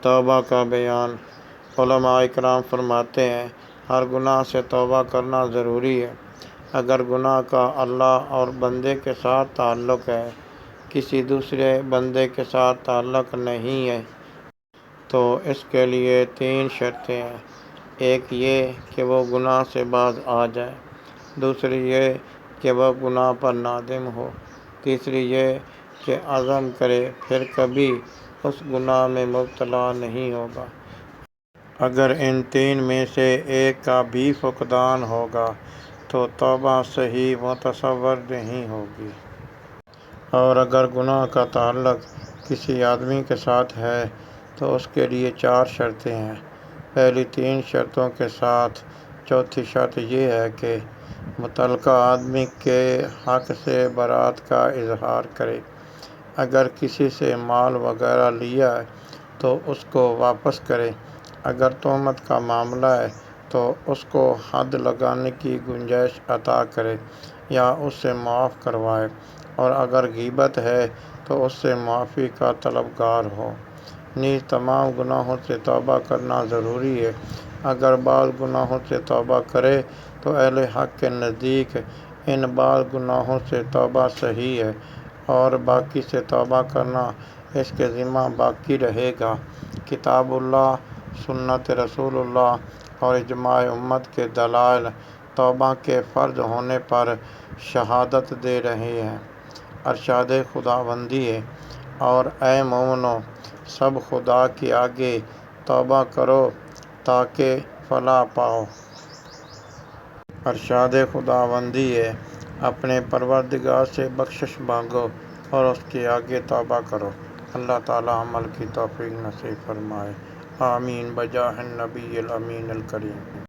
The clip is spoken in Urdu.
توبہ کا بیان۔ علماء اکرام فرماتے ہیں ہر گناہ سے توبہ کرنا ضروری ہے۔ اگر گناہ کا اللہ اور بندے کے ساتھ تعلق ہے، کسی دوسرے بندے کے ساتھ تعلق نہیں ہے، تو اس کے لیے 3 شرطیں ہیں۔ ایک یہ کہ وہ گناہ سے باز آ جائے، دوسری یہ کہ وہ گناہ پر نادم ہو، تیسری یہ کہ عزم کرے پھر کبھی اس گناہ میں مبتلا نہیں ہوگا۔ اگر ان 3 میں سے ایک کا بھی فقدان ہوگا تو توبہ صحیح متصور نہیں ہوگی۔ اور اگر گناہ کا تعلق کسی آدمی کے ساتھ ہے تو اس کے لیے 4 شرطیں ہیں۔ پہلی 3 شرطوں کے ساتھ چوتھی شرط یہ ہے کہ متعلقہ آدمی کے حق سے برات کا اظہار کرے۔ اگر کسی سے مال وغیرہ لیا ہے تو اس کو واپس کرے۔ اگر تہمت کا معاملہ ہے تو اس کو حد لگانے کی گنجائش عطا کرے یا اس سے معاف کروائے، اور اگر غیبت ہے تو اس سے معافی کا طلبگار ہو۔ نیز تمام گناہوں سے توبہ کرنا ضروری ہے۔ اگر بعض گناہوں سے توبہ کرے تو اہل حق کے نزدیک ان بعض گناہوں سے توبہ صحیح ہے اور باقی سے توبہ کرنا اس کے ذمہ باقی رہے گا۔ کتاب اللہ، سنت رسول اللہ اور اجماع امت کے دلائل توبہ کے فرض ہونے پر شہادت دے رہے ہیں۔ ارشاد خداوندی ہے، اور اے مومنو، سب خدا کے آگے توبہ کرو تاکہ فلاح پاؤ۔ ارشاد خداوندی ہے، اپنے پروردگار سے بخشش مانگو اور اس کے آگے توبہ کرو۔ اللہ تعالی عمل کی توفیق نصیب فرمائے۔ آمین بجاہ النبی الامین الکریم۔